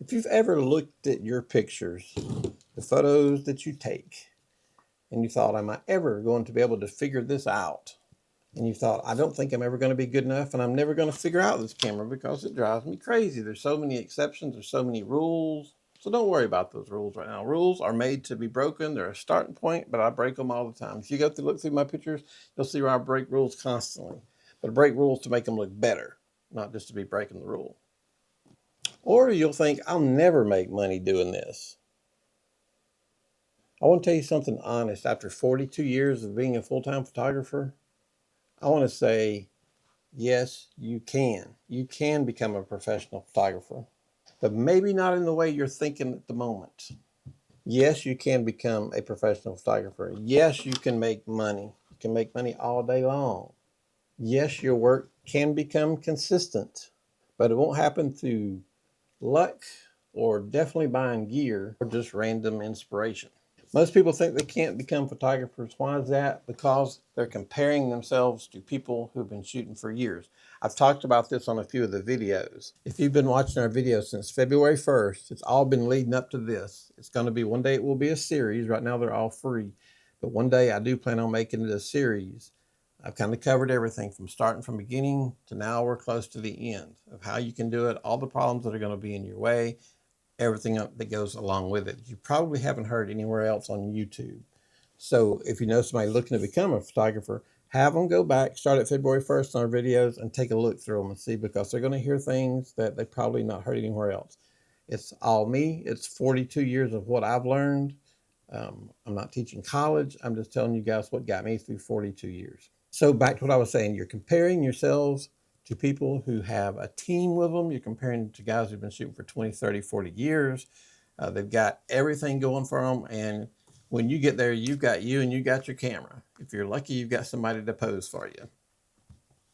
If you've ever looked at your pictures, the photos that you take, and you thought, am I ever going to be able to figure this out? And you thought, I don't think I'm ever going to be good enough, and I'm never going to figure out this camera because it drives me crazy. There's so many exceptions, there's so many rules. So don't worry about those rules right now. Rules are made to be broken. They're a starting point, but I break them all the time. If you go through, look through my pictures, you'll see where I break rules constantly. But I break rules to make them look better, not just to be breaking the rule. Or you'll think, I'll never make money doing this. I want to tell you something honest. After 42 years of being a full-time photographer, I want to say, yes, you can. You can become a professional photographer, but maybe not in the way you're thinking at the moment. Yes, you can become a professional photographer. Yes, you can make money. You can make money all day long. Yes, your work can become consistent, but it won't happen through luck or definitely buying gear or just random inspiration. Most people think they can't become photographers. Why is that? Because they're comparing themselves to people who've been shooting for years. I've talked about this on a few of the videos. If you've been watching our videos since February 1st, it's all been leading up to this. It's going to be, one day it will be a series. Right now they're all free. But one day I do plan on making it a series. I've kind of covered everything from starting from beginning to now we're close to the end of how you can do it, all the problems that are going to be in your way, everything that goes along with it. You probably haven't heard anywhere else on YouTube. So if you know somebody looking to become a photographer, have them go back, start at February 1st on our videos and take a look through them and see, because they're going to hear things that they probably not heard anywhere else. It's all me. It's 42 years of what I've learned. I'm not teaching college. I'm just telling you guys what got me through 42 years. So back to what I was saying, you're comparing yourselves to people who have a team with them. You're comparing to guys who've been shooting for 20, 30, 40 years. They've got everything going for them. And when you get there, you've got you and you got your camera. If you're lucky, you've got somebody to pose for you.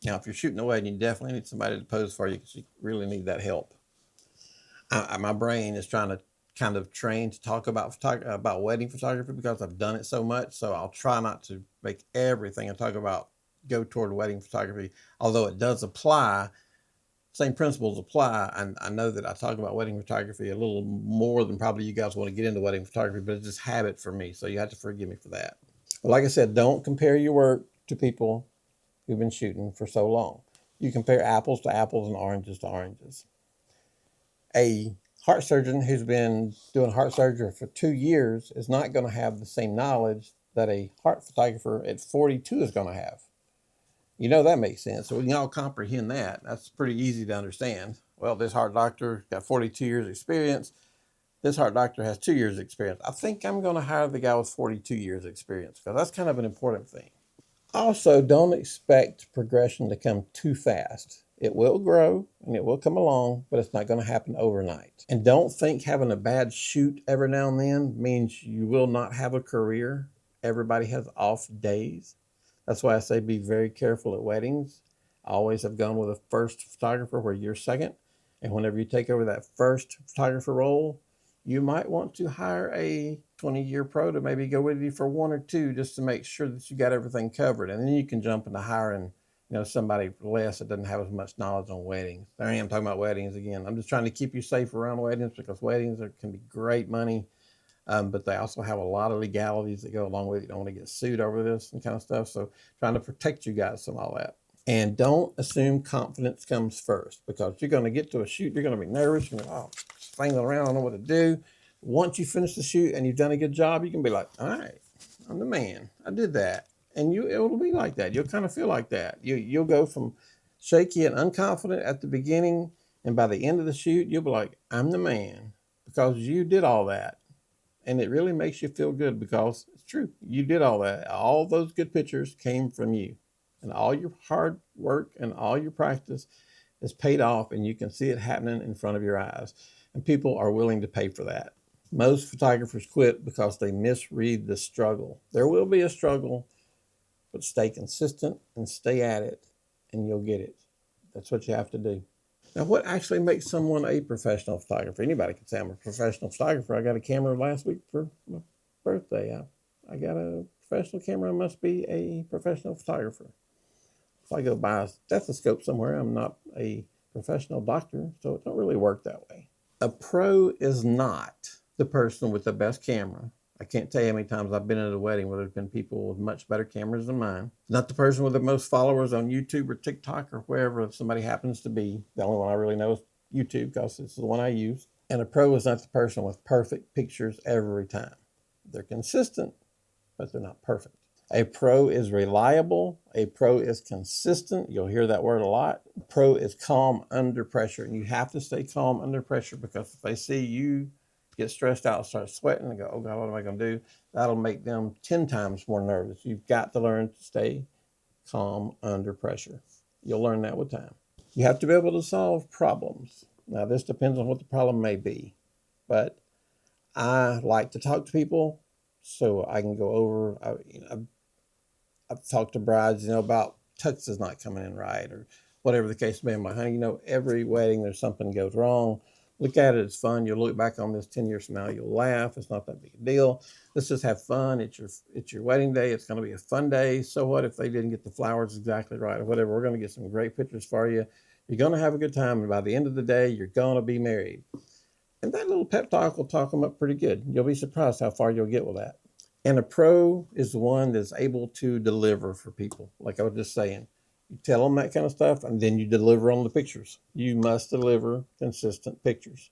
Now, if you're shooting away, you definitely need somebody to pose for you because you really need that help. My brain is trying to kind of train to talk about wedding photography because I've done it so much. So I'll try not to make everything I talk about go toward wedding photography, although it does apply. Same principles apply. And I know that I talk about wedding photography a little more than probably you guys want to get into wedding photography, but it's just habit for me. So you have to forgive me for that. But like I said, don't compare your work to people who've been shooting for so long. You compare apples to apples and oranges to oranges. A heart surgeon who's been doing heart surgery for 2 years is not going to have the same knowledge that a heart photographer at 42 is going to have. You know, that makes sense. So we can all comprehend that. That's pretty easy to understand. Well, this heart doctor got 42 years experience. This heart doctor has 2 years experience. I think I'm going to hire the guy with 42 years experience because that's kind of an important thing. Also, don't expect progression to come too fast. It will grow and it will come along, but it's not going to happen overnight. And don't think having a bad shoot every now and then means you will not have a career. Everybody has off days. That's why I say be very careful at weddings. I always have gone with a first photographer where you're second. And whenever you take over that first photographer role, you might want to hire a 20-year pro to maybe go with you for 1 or 2 just to make sure that you got everything covered. And then you can jump into hiring, somebody less that doesn't have as much knowledge on weddings. There I am talking about weddings again. I'm just trying to keep you safe around weddings because weddings can be great money, but they also have a lot of legalities that go along with it. You don't want to get sued over this and kind of stuff. So trying to protect you guys from all that. And don't assume confidence comes first, because you're going to get to a shoot, you're going to be nervous, you're going to, flailing around, I don't know what to do. Once you finish the shoot and you've done a good job, you can be like, all right, I'm the man. I did that. And it'll be like that. You'll kind of feel like that. You'll go from shaky and unconfident at the beginning, and by the end of the shoot, you'll be like, I'm the man, because you did all that. And it really makes you feel good because it's true. You did all that. All those good pictures came from you. And all your hard work and all your practice is paid off, and you can see it happening in front of your eyes. And people are willing to pay for that. Most photographers quit because they misread the struggle. There will be a struggle, but stay consistent and stay at it, and you'll get it. That's what you have to do. Now, what actually makes someone a professional photographer? Anybody can say I'm a professional photographer. I got a camera last week for my birthday. I got a professional camera. I must be a professional photographer. If I go buy a stethoscope somewhere, I'm not a professional doctor, so it don't really work that way. A pro is not the person with the best camera. I can't tell you how many times I've been at a wedding where there's been people with much better cameras than mine. Not the person with the most followers on YouTube or TikTok or wherever somebody happens to be. The only one I really know is YouTube because it's the one I use. And a pro is not the person with perfect pictures every time. They're consistent, but they're not perfect. A pro is reliable. A pro is consistent. You'll hear that word a lot. Pro is calm under pressure. And you have to stay calm under pressure, because if they see you get stressed out and start sweating and go, oh God, what am I going to do? That'll make them 10 times more nervous. You've got to learn to stay calm under pressure. You'll learn that with time. You have to be able to solve problems. Now, this depends on what the problem may be, but I like to talk to people so I can go over, I've talked to brides, about tuxes not coming in right, or whatever the case may be. Honey, every wedding there's something goes wrong. Look at it, it's fun. You'll look back on this 10 years from now, you'll laugh. It's not that big a deal. Let's just have fun. It's your wedding day. It's going to be a fun day. So what if they didn't get the flowers exactly right or whatever? We're going to get some great pictures for you. You're going to have a good time, and by the end of the day, you're going to be married. And that little pep talk will talk them up pretty good. You'll be surprised how far you'll get with that. And a pro is the one that's able to deliver for people. Like I was just saying, you tell them that kind of stuff, and then you deliver on the pictures. You must deliver consistent pictures.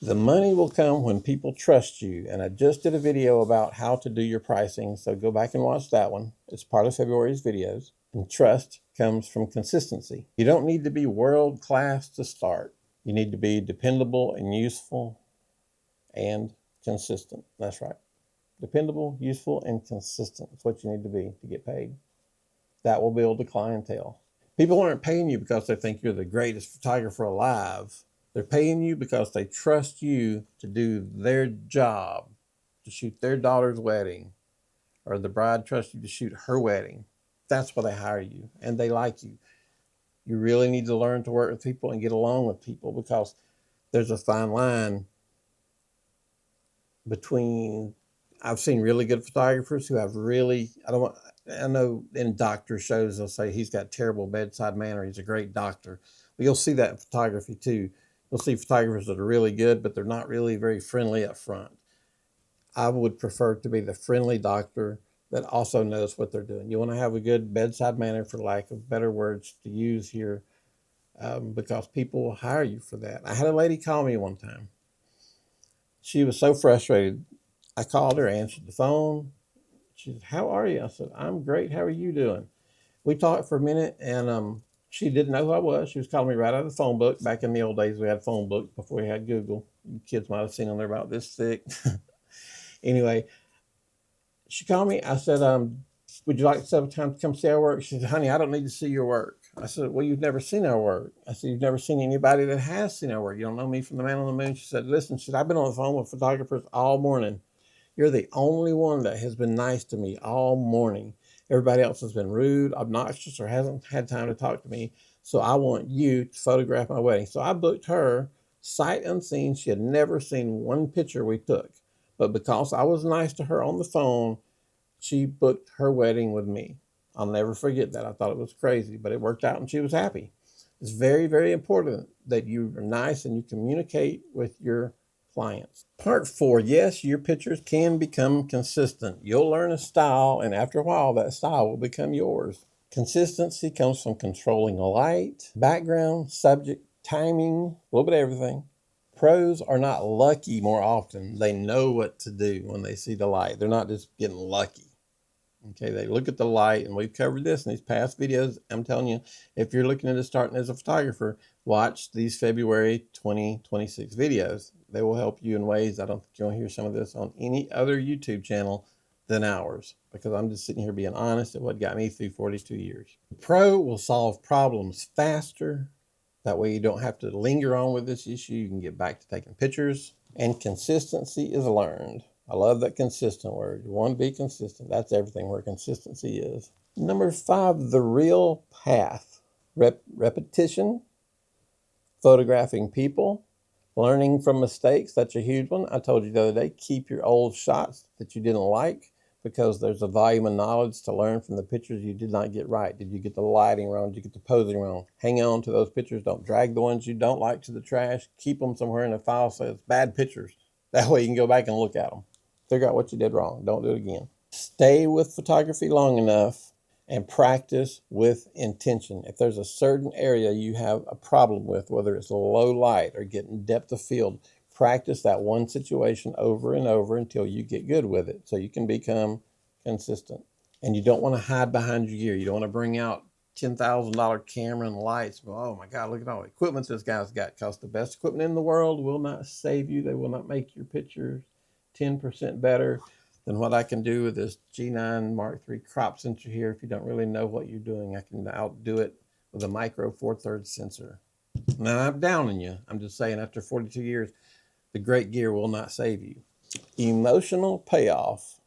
The money will come when people trust you. And I just did a video about how to do your pricing, so go back and watch that one. It's part of February's videos. And trust comes from consistency. You don't need to be world class to start. You need to be dependable and useful and consistent. That's right. Dependable, useful, and consistent. That's what you need to be to get paid. That will build a clientele. People aren't paying you because they think you're the greatest photographer alive. They're paying you because they trust you to do their job, to shoot their daughter's wedding, or the bride trusts you to shoot her wedding. That's why they hire you, and they like you. You really need to learn to work with people and get along with people, because there's a fine line between, I've seen really good photographers who have really, I know in doctor shows they'll say he's got terrible bedside manner, he's a great doctor. But you'll see that in photography too. You'll see photographers that are really good, but they're not really very friendly up front. I would prefer to be the friendly doctor that also knows what they're doing. You want to have a good bedside manner, for lack of better words to use here, because people will hire you for that. I had a lady call me one time. She was so frustrated. I called her, answered the phone. She said, how are you? I said, I'm great. How are you doing? We talked for a minute, and she didn't know who I was. She was calling me right out of the phone book. Back in the old days, we had a phone book before we had Google. You kids might have seen them. They're about this thick. Anyway, she called me. I said, would you like to set up time to come see our work? She said, honey, I don't need to see your work. I said, well, you've never seen our work. I said, you've never seen anybody that has seen our work. You don't know me from the man on the moon. She said, listen, I've been on the phone with photographers all morning. You're the only one that has been nice to me all morning. Everybody else has been rude, obnoxious, or hasn't had time to talk to me. So I want you to photograph my wedding. So I booked her sight unseen. She had never seen one picture we took. But because I was nice to her on the phone, she booked her wedding with me. I'll never forget that. I thought it was crazy, but it worked out and she was happy. It's very, very important that you are nice and you communicate with your clients. Part 4, yes, your pictures can become consistent. You'll learn a style, and after a while, that style will become yours. Consistency comes from controlling light, background, subject, timing, a little bit of everything. Pros are not lucky more often. They know what to do when they see the light. They're not just getting lucky. Okay, they look at the light, and we've covered this in these past videos. I'm telling you, if you're looking into starting as a photographer, watch these February 2026 videos. They will help you in ways I don't think you'll hear some of this on any other YouTube channel than ours, because I'm just sitting here being honest at what got me through 42 years. The pro will solve problems faster. That way you don't have to linger on with this issue. You can get back to taking pictures. And consistency is learned. I love that consistent word. You want to be consistent. That's everything where consistency is. Number 5, the real path. Repetition, photographing people, learning from mistakes. That's a huge one. I told you the other day, keep your old shots that you didn't like. because there's a volume of knowledge to learn from the pictures you did not get right. Did you get the lighting wrong? Did you get the posing wrong? Hang on to those pictures. Don't drag the ones you don't like to the trash. Keep them somewhere in a file so it's bad pictures. That way you can go back and look at them. Figure out what you did wrong. Don't do it again. Stay with photography long enough and practice with intention. If there's a certain area you have a problem with, whether it's low light or getting depth of field, practice that one situation over and over until you get good with it so you can become consistent. And you don't want to hide behind your gear. You don't want to bring out $10,000 camera and lights. Oh my God, look at all the equipment this guy's got. Because the best equipment in the world will not save you. They will not make your pictures 10% better than what I can do with this G9 Mark III crop sensor here. If you don't really know what you're doing, I can outdo it with a micro 4/3 sensor. Now, I'm downing you. I'm just saying after 42 years, the great gear will not save you. Emotional payoff.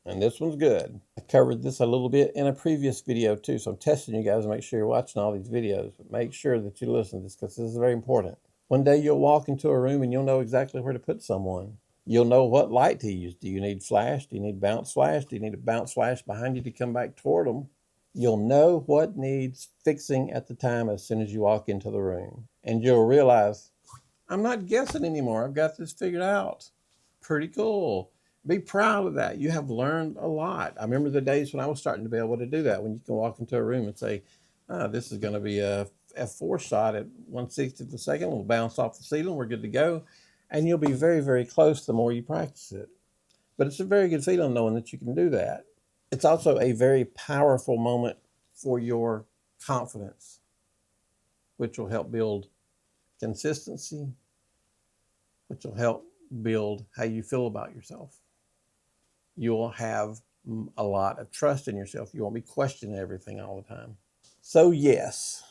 And this one's good. I covered this a little bit in a previous video too, so I'm testing you guys to make sure you're watching all these videos. But make sure that you listen to this because this is very important. One day you'll walk into a room and you'll know exactly where to put someone. You'll know what light to use. Do you need flash? Do you need bounce flash? Do you need a bounce flash behind you to come back toward them? You'll know what needs fixing at the time as soon as you walk into the room. And you'll realize, I'm not guessing anymore. I've got this figured out. Pretty cool. Be proud of that. You have learned a lot. I remember the days when I was starting to be able to do that, when you can walk into a room and say, this is going to be a f4 shot at 1/60th of a second. We'll bounce off the ceiling. We're good to go. And you'll be very, very close the more you practice it. But it's a very good feeling knowing that you can do that. It's also a very powerful moment for your confidence, which will help build consistency, which will help build how you feel about yourself. You will have a lot of trust in yourself. You won't be questioning everything all the time. So yes,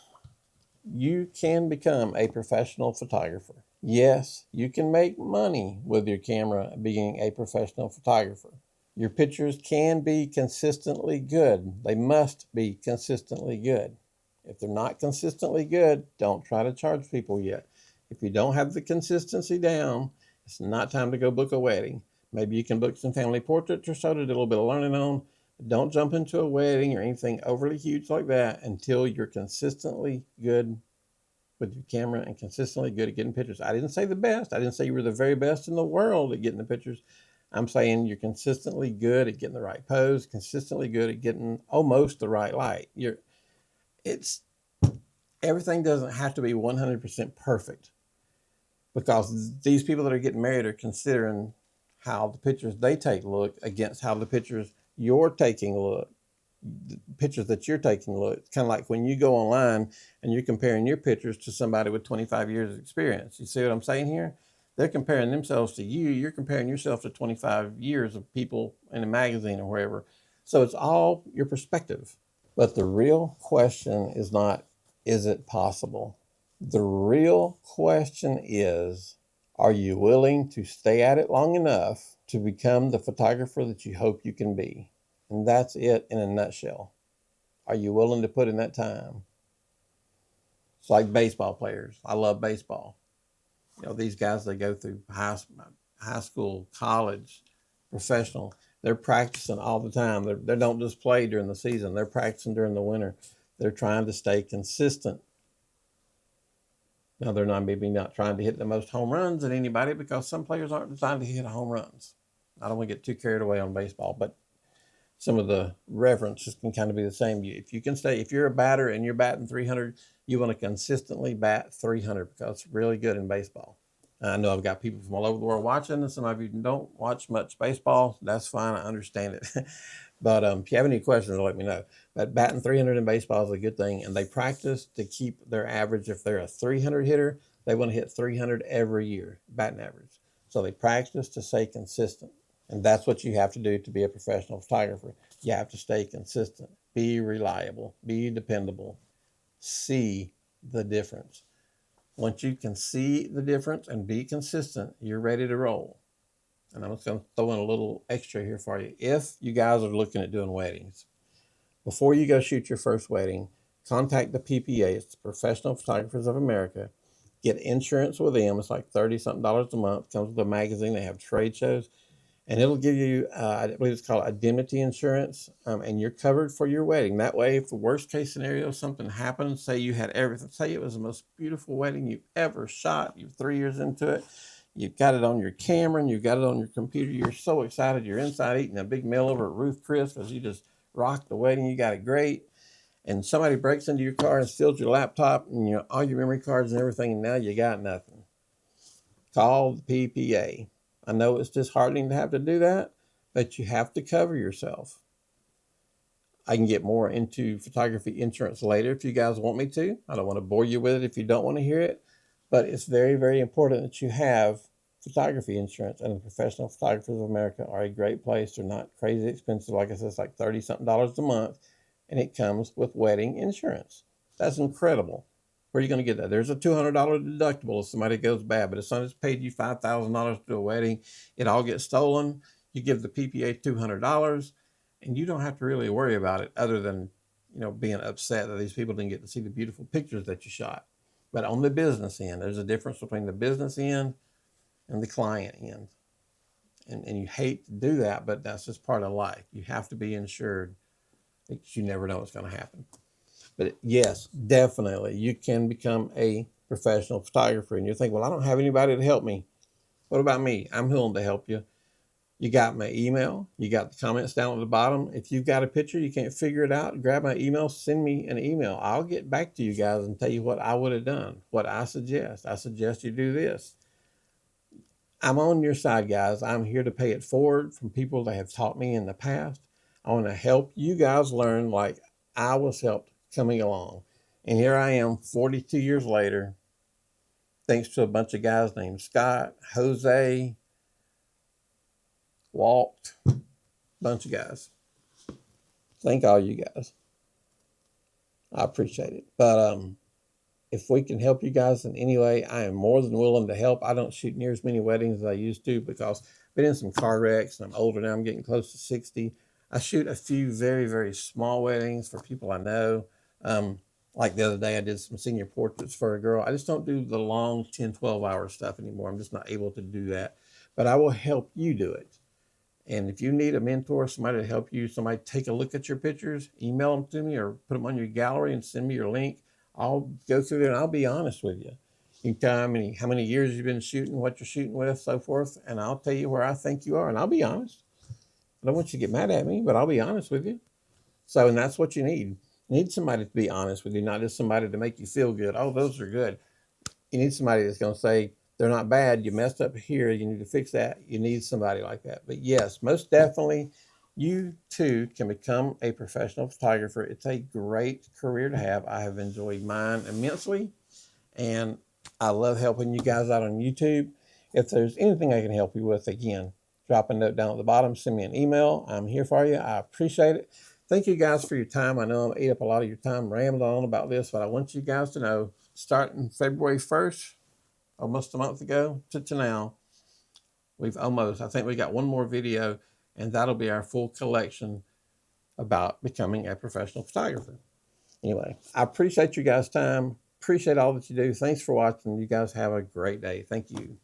you can become a professional photographer. Yes, you can make money with your camera being a professional photographer. Your pictures can be consistently good. They must be consistently good. If they're not consistently good, don't try to charge people yet. If you don't have the consistency down, it's not time to go book a wedding. Maybe you can book some family portraits or so to do a little bit of learning on. Don't jump into a wedding or anything overly huge like that until you're consistently good with your camera and consistently good at getting pictures. I didn't say the best. I didn't say you were the very best in the world at getting the pictures. I'm saying you're consistently good at getting the right pose, consistently good at getting almost the right light. Everything doesn't have to be 100% perfect, because these people that are getting married are considering how the pictures they take look against how the pictures you're taking look. The pictures that you're taking look. It's kind of like when you go online and you're comparing your pictures to somebody with 25 years of experience. You see what I'm saying here? They're comparing themselves to you. You're comparing yourself to 25 years of people in a magazine or wherever. So it's all your perspective. But the real question is not, is it possible? The real question is, are you willing to stay at it long enough to become the photographer that you hope you can be? And that's it in a nutshell. Are you willing to put in that time? It's like baseball players. I love baseball. These guys, they go through high school, college, professional. They're practicing all the time. They don't just play during the season. They're practicing during the winter. They're trying to stay consistent. Now, they're maybe not trying to hit the most home runs than anybody, because some players aren't designed to hit home runs. I don't want to get too carried away on baseball, but some of the references can kind of be the same. If you're a batter and you're batting 300, you want to consistently bat 300, because it's really good in baseball. I know I've got people from all over the world watching, and some of you don't watch much baseball. That's fine. I understand it. But if you have any questions, let me know. But batting 300 in baseball is a good thing, and they practice to keep their average. If they're a 300 hitter, they want to hit 300 every year, batting average. So they practice to stay consistent. And that's what you have to do to be a professional photographer. You have to stay consistent, be reliable, be dependable, see the difference. Once you can see the difference and be consistent, you're ready to roll. And I'm just going to throw in a little extra here for you. If you guys are looking at doing weddings, before you go shoot your first wedding, contact the PPA. It's the Professional Photographers of America. Get insurance with them. It's like $30-something a month. Comes with a magazine. They have trade shows. and it'll give you, I believe it's called indemnity insurance, and you're covered for your wedding. That way, if the worst case scenario, something happens, say you had everything, say it was the most beautiful wedding you've ever shot, you're 3 years into it, you've got it on your camera and you've got it on your computer, you're so excited, you're inside eating a big meal over at Ruth Chris because you just rocked the wedding, you got it great, and somebody breaks into your car and steals your laptop and all your memory cards and everything, and now you got nothing. Call the PPA. I know it's disheartening to have to do that, but you have to cover yourself. I can get more into photography insurance later if you guys want me to. I don't want to bore you with it if you don't want to hear it, but it's very, very important that you have photography insurance, and the Professional Photographers of America are a great place. They're not crazy expensive. Like I said, it's like $30-something a month, and it comes with wedding insurance. That's incredible. Where are you going to get that? There's a $200 deductible if somebody goes bad, but if somebody's paid you $5,000 to do a wedding, it all gets stolen. You give the PPA $200, and you don't have to really worry about it other than, being upset that these people didn't get to see the beautiful pictures that you shot. But on the business end, there's a difference between the business end and the client end. And you hate to do that, but that's just part of life. You have to be insured because you never know what's going to happen. But yes, definitely, you can become a professional photographer. And you think, well, I don't have anybody to help me. What about me? I'm willing to help you. You got my email. You got the comments down at the bottom. If you've got a picture, you can't figure it out, grab my email, send me an email. I'll get back to you guys and tell you what I would have done, what I suggest. I suggest you do this. I'm on your side, guys. I'm here to pay it forward from people that have taught me in the past. I want to help you guys learn like I was helped coming along. And here I am 42 years later, thanks to a bunch of guys named Scott, Jose, Walt, bunch of guys. Thank all you guys. I appreciate it. But if we can help you guys in any way, I am more than willing to help. I don't shoot near as many weddings as I used to because I've been in some car wrecks and I'm older now. I'm getting close to 60. I shoot a few very, very small weddings for people I know. Like the other day, I did some senior portraits for a girl. I just don't do the long 10, 12-hour stuff anymore. I'm just not able to do that. But I will help you do it. And if you need a mentor, somebody to help you, somebody take a look at your pictures, email them to me or put them on your gallery and send me your link. I'll go through there and I'll be honest with you. You can tell me how many years you've been shooting, what you're shooting with, so forth, and I'll tell you where I think you are, and I'll be honest. I don't want you to get mad at me, but I'll be honest with you. So, and that's what you need. You need somebody to be honest with you, not just somebody to make you feel good. Oh, those are good. You need somebody that's going to say, they're not bad. You messed up here. You need to fix that. You need somebody like that. But yes, most definitely, you too can become a professional photographer. It's a great career to have. I have enjoyed mine immensely, and I love helping you guys out on YouTube. If there's anything I can help you with, again, drop a note down at the bottom, send me an email. I'm here for you. I appreciate it. Thank you guys for your time. I know I ate up a lot of your time rambling on about this, but I want you guys to know, starting February 1st, almost a month ago to now, I think we got one more video, and that'll be our full collection about becoming a professional photographer. Anyway, I appreciate you guys' time. Appreciate all that you do. Thanks for watching. You guys have a great day. Thank you.